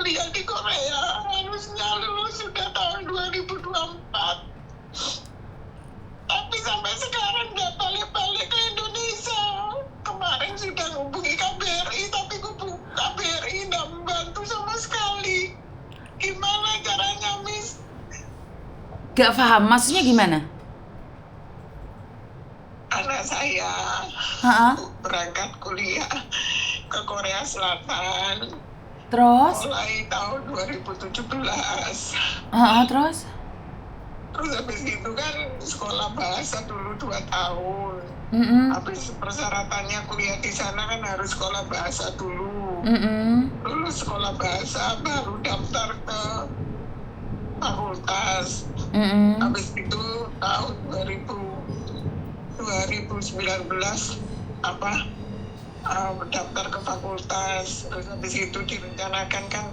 kuliah di Korea. Harusnya lulus sudah tahun 2024. Tapi sampai sekarang nggak balik-balik ke Indonesia. Kemarin sudah hubungi KBRI, tapi KBRI nggak membantu sama sekali. Gimana caranya, Miss? Gak paham, maksudnya gimana? Anak saya Ha-ha. berangkat kuliah ke Korea Selatan Terus? mulai tahun 2017. Ha-ha, terus? Terus habis itu kan sekolah bahasa dulu 2 tahun. Mm-mm. Habis persyaratannya kuliah di sana kan harus sekolah bahasa dulu. Mm-mm. Lulus sekolah bahasa baru daftar ke fakultas. Mm-mm. Habis itu tahun 2019 daftar ke fakultas. Terus habis itu direncanakan kan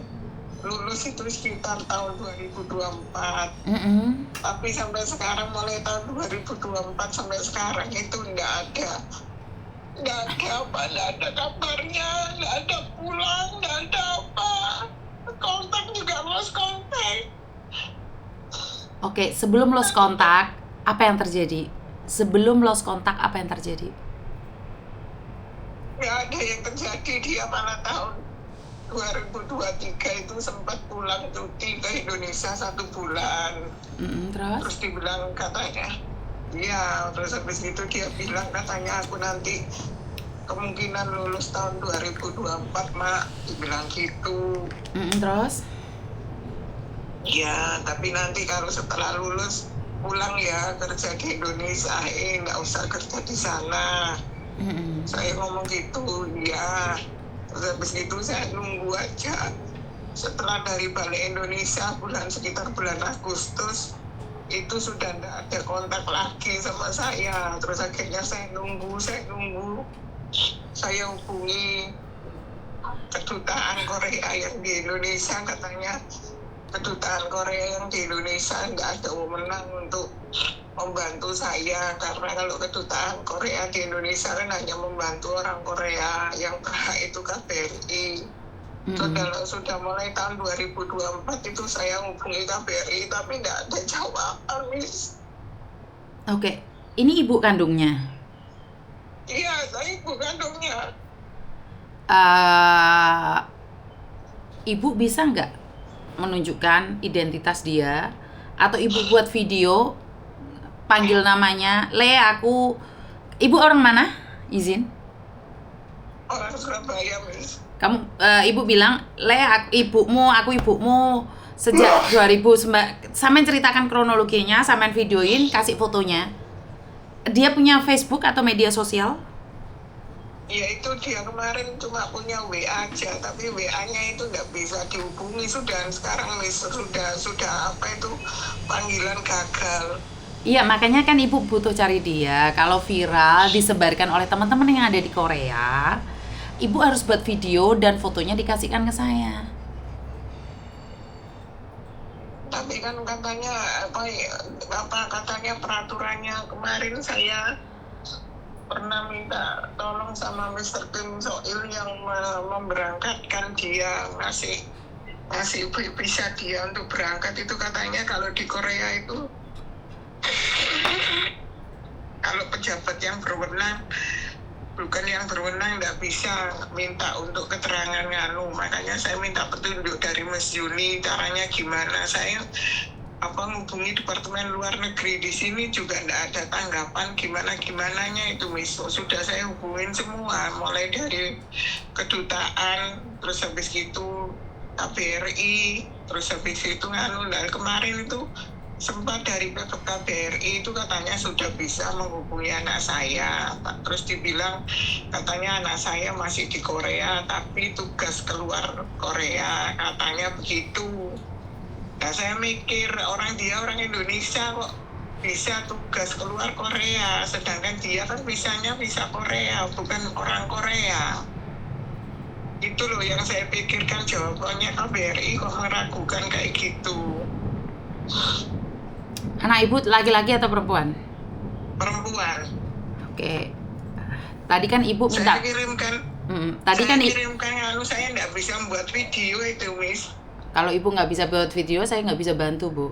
lulus itu sekitar tahun 2024. Mm-mm. Tapi sampai sekarang, mulai tahun 2024 sampai sekarang itu nggak ada kabarnya, nggak ada pulang, nggak ada apa, kontak juga lost kontak. Oke, sebelum lost kontak, apa yang terjadi? Sebelum lost kontak, apa yang terjadi? Nggak ada yang terjadi. Dia malah tahun 2023 itu sempat pulang cuti ke Indonesia 1 bulan. Terus? Terus dibilang katanya, iya, terus habis itu dia bilang katanya aku nanti kemungkinan lulus tahun 2024, Mak. Dibilang gitu. Terus? Ya, tapi nanti kalau setelah lulus pulang ya kerja di Indonesia, nggak usah kerja di sana. Saya ngomong gitu, ya. Terus habis itu saya nunggu aja. Setelah dari balik Indonesia sekitar bulan Agustus, itu sudah tidak ada kontak lagi sama saya. Terus akhirnya saya nunggu. Saya hubungi kedutaan Korea yang di Indonesia, katanya kedutaan Korea yang di Indonesia nggak ada wewenang untuk membantu saya, karena kalau kedutaan Korea di Indonesia kan hanya membantu orang Korea, yang berhak itu KBRI. Sudah mulai tahun 2024 itu saya hubungi KBRI tapi nggak ada jawaban, Miss. Oke, ini ibu kandungnya? Iya, saya ibu kandungnya. Ibu bisa nggak menunjukkan identitas dia? Atau ibu buat video, panggil namanya, ibu orang mana? Izin. Orang Surabaya, Miss. Kamu, ibu bilang, aku ibumu sejak 2009. Sampean ceritakan kronologinya, sampean videoin, kasih fotonya. Dia punya Facebook atau media sosial? Ya itu dia kemarin cuma punya WA aja, tapi WA-nya itu nggak bisa dihubungi sudah. Sekarang Miss, sudah panggilan gagal. Iya, makanya kan ibu butuh cari dia. Kalau viral disebarkan oleh teman-teman yang ada di Korea, ibu harus buat video dan fotonya dikasihkan ke saya. Tapi kan katanya katanya peraturannya, kemarin saya pernah minta tolong sama Mr. Kim Soil yang memberangkatkan dia, ngasih visa dia untuk berangkat. Itu katanya kalau di Korea itu kalau pejabat yang berwenang, bukan yang berwenang, nggak bisa minta untuk keterangan makanya saya minta petunjuk dari Mas Yuni caranya gimana. Saya menghubungi Departemen Luar Negeri di sini juga nggak ada tanggapan gimananya itu, Miss. Sudah saya hubungin semua, mulai dari kedutaan, terus habis itu KBRI, terus habis itu dan kemarin itu sempat dari KBRI itu katanya sudah bisa menghubungi anak saya. Terus dibilang katanya anak saya masih di Korea tapi tugas keluar Korea, katanya begitu. Nah saya mikir, orang Indonesia kok bisa tugas keluar Korea, sedangkan dia kan visanya visa Korea, bukan orang Korea. Itu loh yang saya pikirkan, jawabannya KBRI kok meragukan kayak gitu. Anak ibu laki-laki atau perempuan? Perempuan. Oke. Tadi kan ibu minta. Saya kirimkan. Tadi saya kan kirimkan, saya nggak bisa membuat video itu, Miss. Kalau ibu nggak bisa buat video, saya nggak bisa bantu, Bu.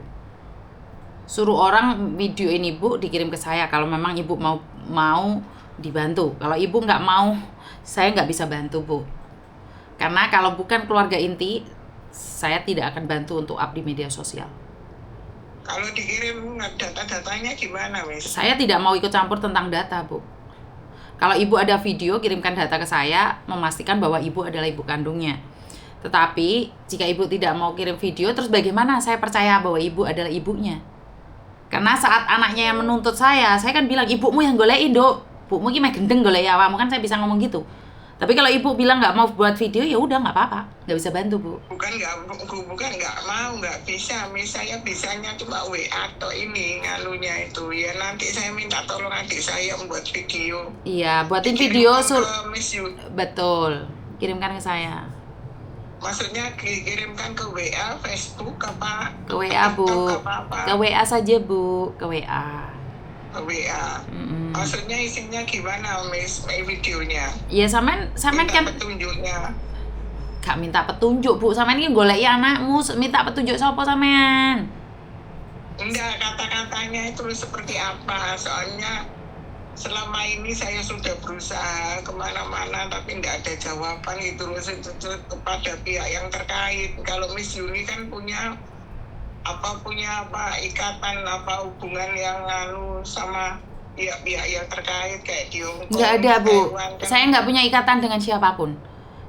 Suruh orang video ini, Bu, dikirim ke saya kalau memang ibu mau dibantu. Kalau ibu nggak mau, saya nggak bisa bantu, Bu. Karena kalau bukan keluarga inti, saya tidak akan bantu untuk up di media sosial. Kalau dikirim data-datanya gimana, Miss? Saya tidak mau ikut campur tentang data, Bu. Kalau ibu ada video, kirimkan data ke saya, memastikan bahwa ibu adalah ibu kandungnya. Tetapi, jika ibu tidak mau kirim video, terus bagaimana saya percaya bahwa ibu adalah ibunya? Karena saat anaknya yang menuntut saya kan bilang, ibumu yang golekin, Dok. Ibumu ini mah gendeng golek awakmu, kan saya bisa ngomong gitu. Tapi kalau ibu bilang nggak mau buat video, ya udah nggak apa-apa, nggak bisa bantu, Bu. Bukan nggak mau, nggak bisa. Misalnya bisanya cuma WA atau ini ngalunya itu. Ya nanti saya minta tolong adik saya membuat video. Iya, buatin video Kirimkan ke Miss Yuni. Betul, kirimkan ke saya. Maksudnya dikirimkan ke WA, Facebook apa? Ke WA, Bu. TikTok apa? Ke WA saja, Bu. Ke WA. Ke WA. Maksudnya isinya gimana, Miss? Videonya? Ya sampean Minta kan petunjuknya. gak minta petunjuk, Bu. Sampean ini goleki anakmu, minta petunjuk sapa sampean? Enggak, kata-katanya itu seperti apa? Soalnya selama ini saya sudah berusaha kemana-mana tapi nggak ada jawaban gitu loh kepada pihak yang terkait. Kalau Miss Yuni kan punya ikatan hubungan yang sama pihak-pihak yang terkait kayak di Hong Kong. Nggak ada, Bu. Taiwan, kan. Saya nggak punya ikatan dengan siapapun.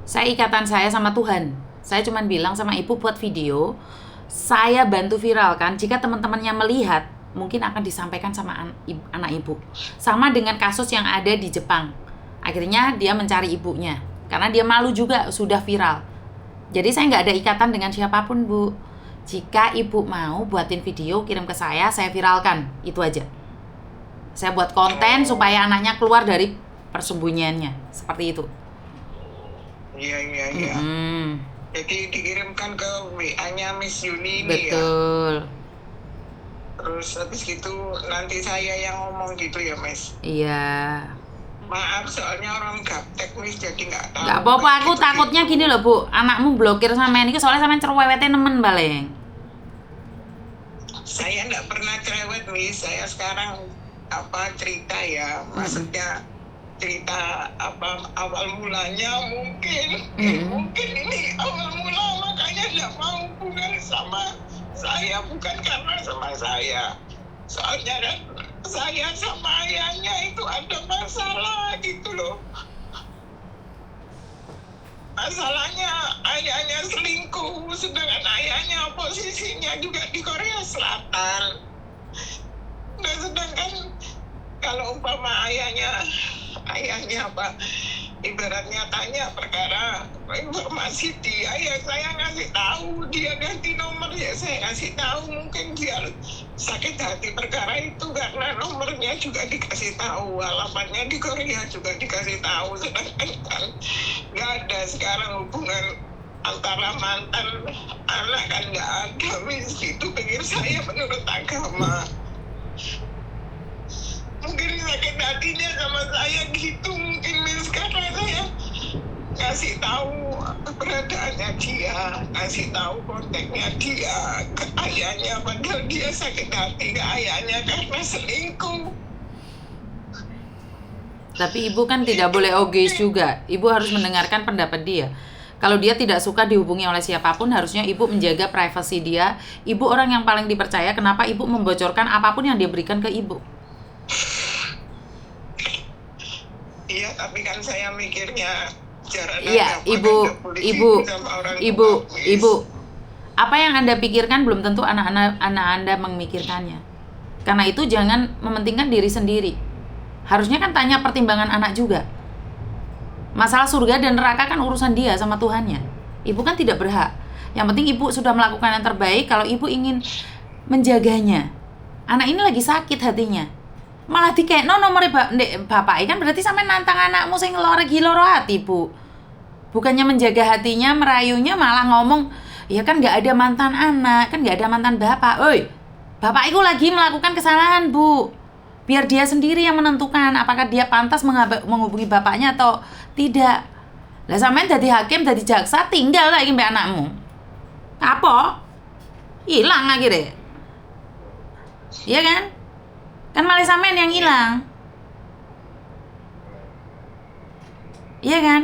Ikatan saya sama Tuhan. Saya cuma bilang sama ibu buat video, saya bantu viralkan. Jika teman-temannya melihat, mungkin akan disampaikan sama anak ibu. Sama dengan kasus yang ada di Jepang. Akhirnya dia mencari ibunya. Karena dia malu juga, sudah viral. Jadi saya nggak ada ikatan dengan siapapun, Bu. Jika ibu mau buatin video, kirim ke saya viralkan. Itu aja. Saya buat konten supaya anaknya keluar dari persembunyiannya. Seperti itu. Iya. Jadi dikirimkan ke WA-nya Miss Yuni ini. Betul. Ya. Terus habis gitu nanti saya yang ngomong gitu ya, Miss. Iya. Maaf soalnya orang gaptek, Miss, jadi nggak tahu. Nggak apa-apa, aku takutnya gini loh, Bu. Anakmu blokir sampean iki soalnya sampean cerewete nemen baleng. Saya nggak pernah cerewet, Miss. Saya sekarang cerita ya, maksudnya cerita awal mulanya mungkin ini awal mula makanya nggak mau hubungan sama saya, bukan karena sama saya. Soalnya kan saya sama ayahnya itu ada masalah gitu loh. Masalahnya ayahnya selingkuh, sedangkan ayahnya posisinya juga di Korea Selatan. Nah, sedangkan kalau umpama ayahnya ibaratnya tanya perkara informasi dia, ya saya ngasih tahu, dia ganti nomor ya saya kasih tahu, mungkin dia sakit hati perkara itu karena nomornya juga dikasih tahu, alamatnya di Korea juga dikasih tahu, sedangkan kan nggak ada sekarang hubungan antara mantan anak kan nggak ada, Miss. Itu pikir saya menurut agama. Mungkin sakit hatinya sama saya gitu, mungkin, Miss, karena saya kasih tahu keberadaannya dia, kasih tahu kontaknya dia ke ayahnya, padahal dia sakit hati ke ayahnya karena selingkuh. Tapi ibu kan tidak boleh egois juga. Ibu harus mendengarkan pendapat dia. Kalau dia tidak suka dihubungi oleh siapapun, harusnya ibu menjaga privasi dia. Ibu orang yang paling dipercaya, kenapa ibu membocorkan apapun yang dia berikan ke ibu? Iya, tapi kan saya mikirnya jarak iya, ibu. Apa yang Anda pikirkan belum tentu anak Anda memikirkannya. Karena itu jangan mementingkan diri sendiri. Harusnya kan tanya pertimbangan anak juga. Masalah surga dan neraka kan urusan dia sama Tuhannya. Ibu kan tidak berhak. Yang penting ibu sudah melakukan yang terbaik. Kalau ibu ingin menjaganya, anak ini lagi sakit hatinya, malah dikekno nomor bapak kan berarti sampe nantang anakmu sing lagi loro hati, Bu. Bukannya menjaga hatinya, merayunya, malah ngomong, ya kan nggak ada mantan anak, kan nggak ada mantan bapak. Oi, bapak itu lagi melakukan kesalahan, Bu. Biar dia sendiri yang menentukan apakah dia pantas menghubungi bapaknya atau tidak. Lah sampean dadi hakim, dadi jaksa, tinggal lagi mbak anakmu. Apa apa? Hilang akhirnya. Iya kan? Kan malah sampean yang hilang. Iya kan?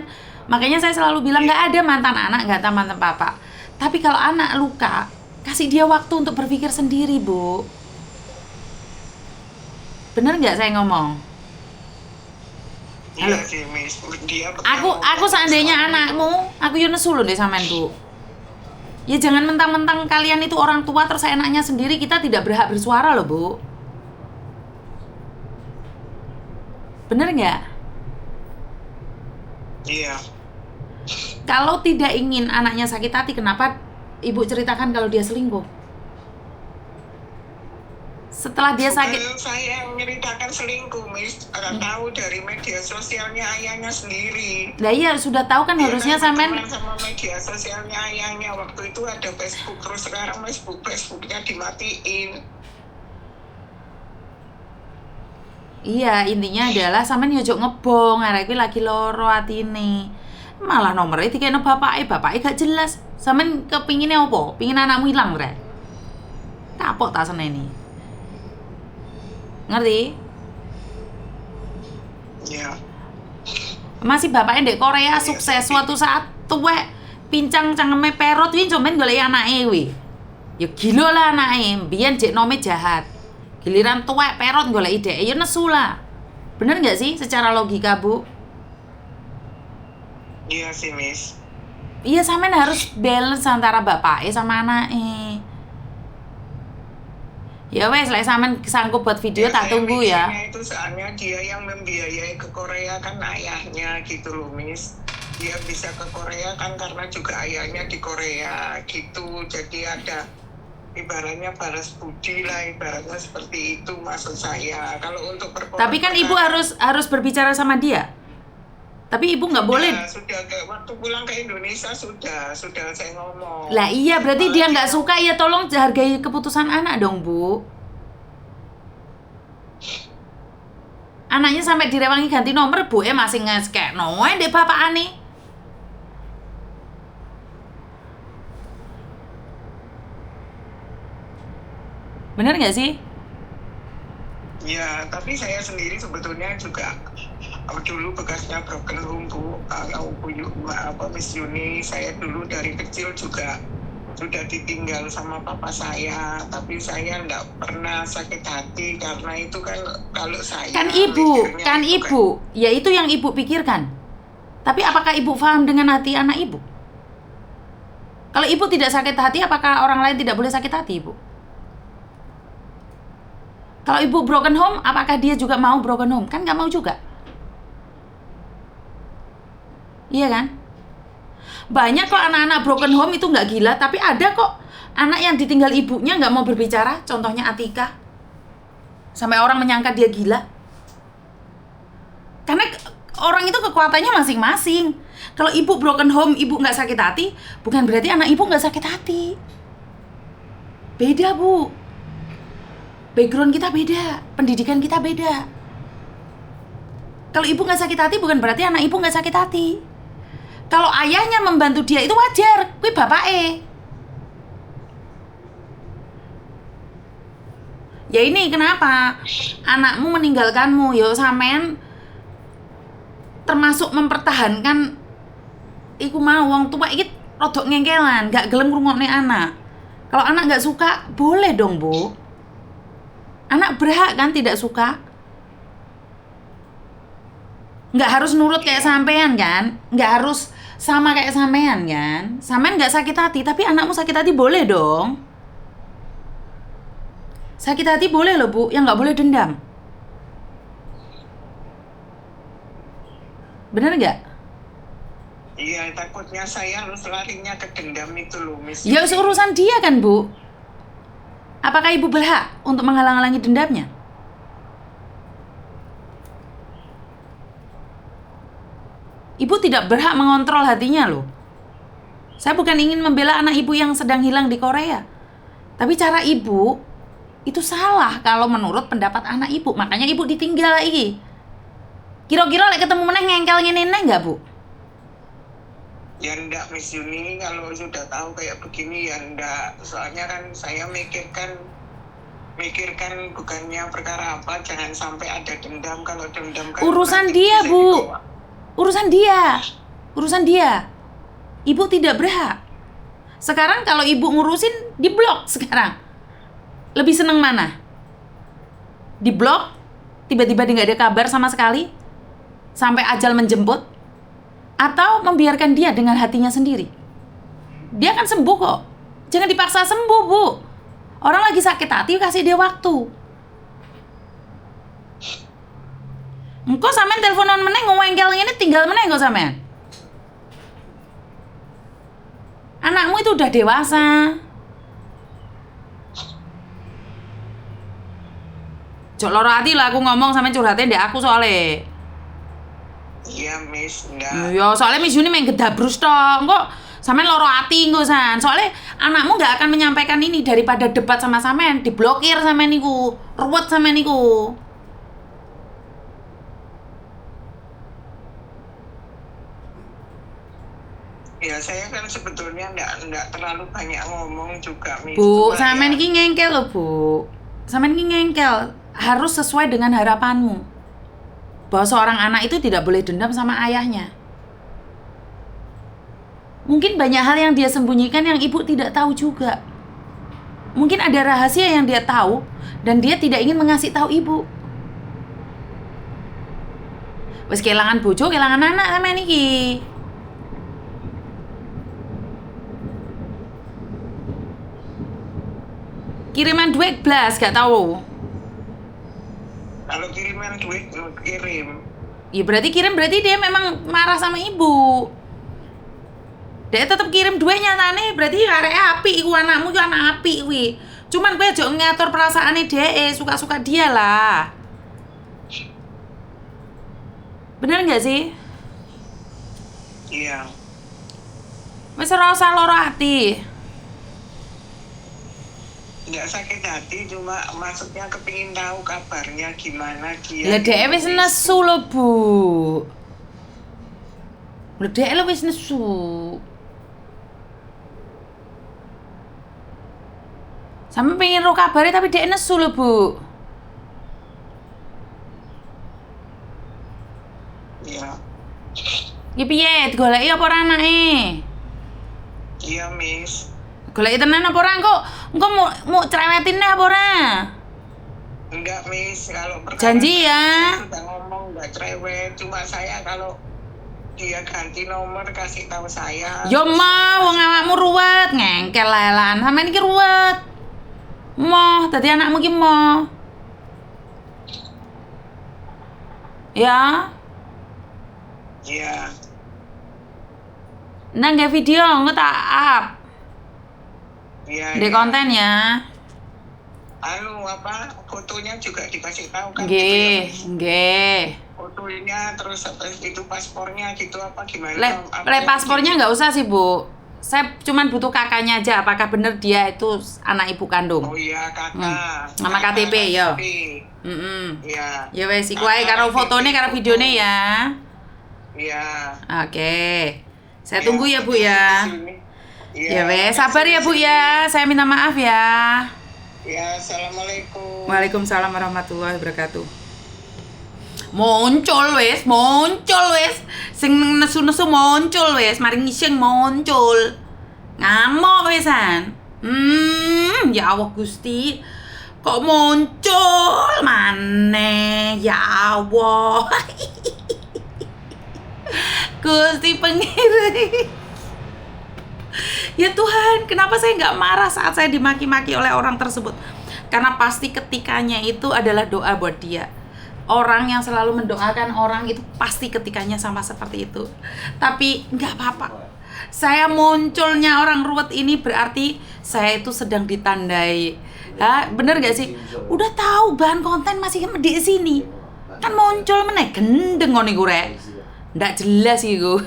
Makanya saya selalu bilang nggak ada mantan anak, nggak ada mantan papa. Tapi kalau anak luka, kasih dia waktu untuk berpikir sendiri, Bu. Bener nggak saya ngomong? Halo. Iya sih, Miss. Dia Aku seandainya anakmu, aku yo nesu lho deh sampean, Bu. Ya jangan mentang-mentang kalian itu orang tua terus enaknya sendiri, kita tidak berhak bersuara loh, Bu. Bener nggak? Iya. Kalau tidak ingin anaknya sakit hati, kenapa ibu ceritakan kalau dia selingkuh? Setelah dia sakit, Bukan saya yang menceritakan selingkuh, Miss. Tahu dari media sosialnya ayahnya sendiri. lah iya sudah tahu kan Dia harusnya kan sampean. berteman sama media sosialnya ayahnya. Waktu itu ada Facebook, terus sekarang Facebooknya dimatiin. Iya, intinya adalah sampean yo ojo ngebong, arek kuwi lagi loro atine. Malah nomornya dikene bapake gak jelas. Sampean kepingine apa? Pingin anakmu hilang, Bre? Kapok tak seneni. Ngerti? Ya. Masih bapaknya ndek Korea sukses suatu saat tuwek pincang cangkeme perot kuwi comen golek anake kuwi. Ya gila lah anake, mbiyen jek nome jahat. Giliran tuwek perot golek ideke ya nesu lah. Bener nggak sih secara logika, Bu? Iya sih, Miss. Iya, sampean harus balance antara bapaknya sama anaknya. Ya wes, lek sampean sanggup buat video tak saya tunggu ya. mikirnya itu soalnya dia yang membiayai ke Korea kan ayahnya gitu loh, Miss. Dia bisa ke Korea kan karena juga ayahnya di Korea gitu. Jadi ada ibaratnya balas budi lah, ibaratnya seperti itu maksud saya. Kalau untuk Tapi kan ibu harus berbicara sama dia. Tapi ibu nggak boleh. Sudah waktu pulang ke Indonesia sudah saya ngomong. Lah iya, berarti dia nggak suka, ya tolong hargai keputusan anak dong, Bu. Anaknya sampai direwangi ganti nomor, Bu, masih ngeskek noe deh bapak aneh. Bener nggak sih? Ya, tapi saya sendiri sebetulnya juga dulu bekasnya broken home, Bu. Kalau Miss Yuni, saya dulu dari kecil juga sudah ditinggal sama papa saya, tapi saya enggak pernah sakit hati karena itu kan kalau saya Kan ibu, ya itu yang ibu pikirkan. Tapi apakah ibu paham dengan hati anak ibu? Kalau ibu tidak sakit hati, apakah orang lain tidak boleh sakit hati, ibu? Kalau ibu broken home, apakah dia juga mau broken home? Kan nggak mau juga. Iya kan? Banyak kok anak-anak broken home itu nggak gila, tapi ada kok anak yang ditinggal ibunya nggak mau berbicara. Contohnya Atika. Sampai orang menyangka dia gila. Karena orang itu kekuatannya masing-masing. Kalau ibu broken home, ibu nggak sakit hati, bukan berarti anak ibu nggak sakit hati. Beda, Bu. Background kita beda, pendidikan kita beda. Kalau ibu nggak sakit hati, bukan berarti anak ibu nggak sakit hati. Kalau ayahnya membantu dia itu wajar, kuwi bapake. Ya ini kenapa anakmu meninggalkanmu, yo sampean termasuk mempertahankan iku mau wong tua iki rodok ngengkelan, gak gelem ngrungokne anak. Kalau anak nggak suka, boleh dong, Bu. Anak berhak kan tidak suka. Nggak harus nurut kayak sampean kan, nggak harus sama kayak sampean kan. Sampean nggak sakit hati, tapi anakmu sakit hati boleh dong. Sakit hati boleh loh, Bu, yang nggak boleh dendam. Bener nggak? Iya, takutnya saya harus larinya ke dendam itu loh, Miss. Ya urusan dia kan, Bu. Apakah ibu berhak untuk menghalang-halangi dendamnya? Ibu tidak berhak mengontrol hatinya loh. Saya bukan ingin membela anak ibu yang sedang hilang di Korea. Tapi cara ibu itu salah kalau menurut pendapat anak ibu. Makanya ibu ditinggal lagi. Kira-kira lek ketemu meneh ngengkel ngene enggak, Bu? Ya enggak Miss Yuni, kalau sudah tahu kayak begini ya enggak. Soalnya kan saya mikirkan bukannya perkara apa, jangan sampai ada dendam. Kalau dendam kan Urusan nanti dia, bisa Bu. dibawa. Urusan dia. Ibu tidak berhak. Sekarang kalau ibu ngurusin, diblok sekarang. Lebih seneng mana? Diblok, tiba-tiba nggak ada kabar sama sekali, sampai ajal menjemput, atau membiarkan dia dengan hatinya sendiri. Dia akan sembuh kok. Jangan dipaksa sembuh, Bu. Orang lagi sakit hati, kasih dia waktu. Engko sampean teleponan meneh ngewengkel ngene tinggal meneh engko sampean. Anakmu itu udah dewasa. Jok loro ati lah aku ngomong sampean curhatin ndek aku soalnya. Iya Miss, enggak. Ya soalnya Miss Yuni main gedabrus tok. Engko sampean loro ati engko san. Soalnya anakmu nggak akan menyampaikan ini daripada debat sama sampean, diblokir sampean niku. Ruwet sampean niku. Ya saya kan sebetulnya enggak terlalu banyak ngomong juga Miss. Bu, Cuma sampean ya, iki ngengkel loh, Bu. Sampean iki ngengkel. Harus sesuai dengan harapanmu. Bahwa seorang anak itu tidak boleh dendam sama ayahnya. Mungkin banyak hal yang dia sembunyikan yang ibu tidak tahu juga. Mungkin ada rahasia yang dia tahu dan dia tidak ingin mengasih tahu ibu. Wes kehilangan bojo, kehilangan anak sampean iki. Kiriman duit blas gak tahu. kalau kiriman duit kirim. Ya berarti dia memang marah sama ibu. Dia tetap kirim duit nyatane, berarti arek apik iku, anakmu iku anak apik kuwi. Cuman kowe aja ngatur perasaane dhek, suka-suka dia lah. Bener nggak sih? Iya. Wis ora usah loro ati. Enggak sakit hati, cuma maksudnya kepingin tahu kabarnya gimana dia. Lah dhek wis nesu lho, Bu. Lah dhek lho wis nesu. Sampe pengen ro kabare tapi dhek nesu lho, Bu. Iya. Iki piye? Digoleki apa ora anake? Iya, Miss. Goleki tenan apa ora engko? Engko mau cerewetin apa ora? Enggak, Miss. Kalau perkara Janji ya. saya sudah ngomong enggak cerewet, cuma saya kalau dia ganti nomor kasih tahu saya. Yo mau wong awakmu ruwet, ngengkel lelan. Sampeyan iki ruwet. Moh, dadi anakmu ki moh. Ya, Iya. nang nge video engko tak up Iya. di Iya. konten ya. Anu apa? Fotonya juga dikasih tahu kan? Nggih, Gitu ya, Miss? nggih. Fotonya terus itu paspornya gitu apa gimana? Le paspornya nggak usah sih, Bu. Saya cuman butuh kakaknya aja. Apakah bener dia itu anak ibu kandung? Oh iya, kakak. Sama KTP, yo. KTP. Iya. Ya wes, iku ae karo fotone karo videone ya. Iya. Oke. Saya Iya, tunggu ya, Bu ya. Ya wes, sabar ya, Bu ya. Saya minta maaf ya. Ya, assalamualaikum. Waalaikumsalam warahmatullahi wabarakatuh. Muncul wes. Sing nesu-nesu muncul wes, mari ngising muncul. Ngamuk wesan. Ya Allah Gusti. Kok muncul maneh? Ya Allah. Gusti pengiri. Ya Tuhan, kenapa saya nggak marah saat saya dimaki-maki oleh orang tersebut? Karena pasti ketikanya itu adalah doa buat dia. Orang yang selalu mendoakan orang itu pasti ketikanya sama seperti itu. Tapi nggak apa-apa. Saya munculnya orang ruwet ini berarti saya itu sedang ditandai. Bener gak sih? Udah tahu bahan konten masih di sini. Kan muncul meneh gendeng ngono iku rek. Ndak jelas iku.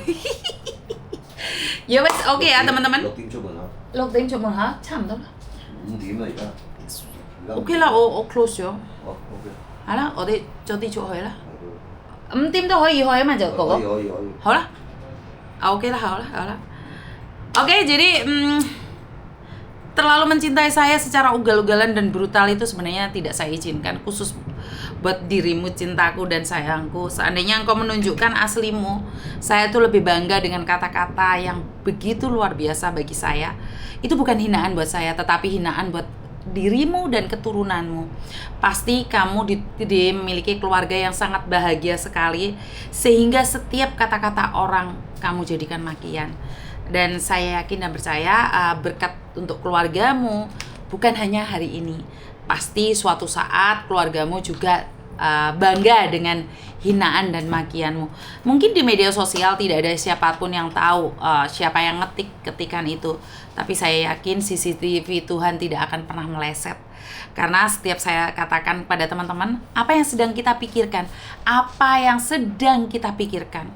Ya wes, oke ya teman-teman. Log tiếng chụp một hả? Chăm đâu. Ok là ô close chưa? Hả là ở đây cho đi chỗ hỏi là. Tim đâu hỏi gì hỏi mà giờ cậu. Hỏi là. Oke lah. Oke, jadi terlalu mencintai saya secara ugal-ugalan dan brutal itu sebenarnya tidak saya izinkan, khusus buat dirimu, cintaku dan sayangku. Seandainya engkau menunjukkan aslimu, saya tuh lebih bangga dengan kata-kata yang begitu luar biasa bagi saya. Itu bukan hinaan buat saya, tetapi hinaan buat dirimu dan keturunanmu. Pasti kamu memiliki keluarga yang sangat bahagia sekali, sehingga setiap kata-kata orang kamu jadikan makian. Dan saya yakin dan percaya berkat untuk keluargamu bukan hanya hari ini. Pasti suatu saat keluargamu juga bangga dengan hinaan dan makianmu. Mungkin di media sosial tidak ada siapapun yang tahu siapa yang ngetik ketikan itu. Tapi saya yakin CCTV Tuhan tidak akan pernah meleset. Karena setiap saya katakan pada teman-teman, apa yang sedang kita pikirkan, apa yang sedang kita pikirkan,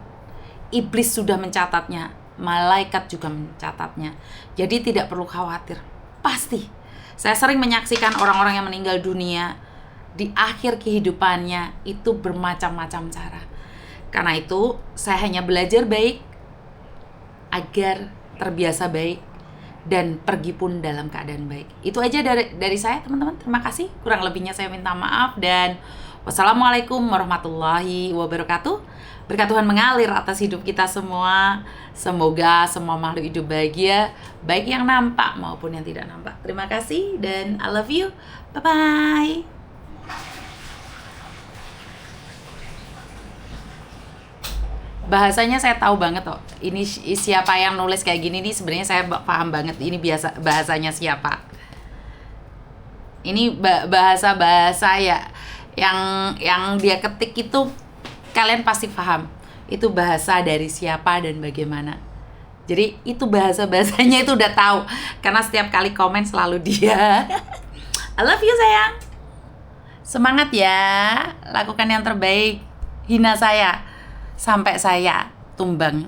iblis sudah mencatatnya, malaikat juga mencatatnya. Jadi tidak perlu khawatir. Pasti. Saya sering menyaksikan orang-orang yang meninggal dunia di akhir kehidupannya itu bermacam-macam cara. Karena itu saya hanya belajar baik agar terbiasa baik dan pergi pun dalam keadaan baik. Itu aja dari saya, teman-teman. Terima kasih. Kurang lebihnya saya minta maaf dan wassalamualaikum warahmatullahi wabarakatuh. Berkat Tuhan mengalir atas hidup kita semua. Semoga semua makhluk hidup bahagia, baik yang nampak maupun yang tidak nampak. Terima kasih dan I love you. Bye-bye. Bahasanya saya tahu banget kok. Ini siapa yang nulis kayak gini nih, sebenarnya saya paham banget ini bahasanya siapa. Ini bahasa ya yang dia ketik itu kalian pasti paham. Itu bahasa dari siapa dan bagaimana. Jadi itu bahasanya itu udah tahu karena setiap kali komen selalu dia. I love you sayang. Semangat ya, lakukan yang terbaik. Hina saya sampai saya tumbang.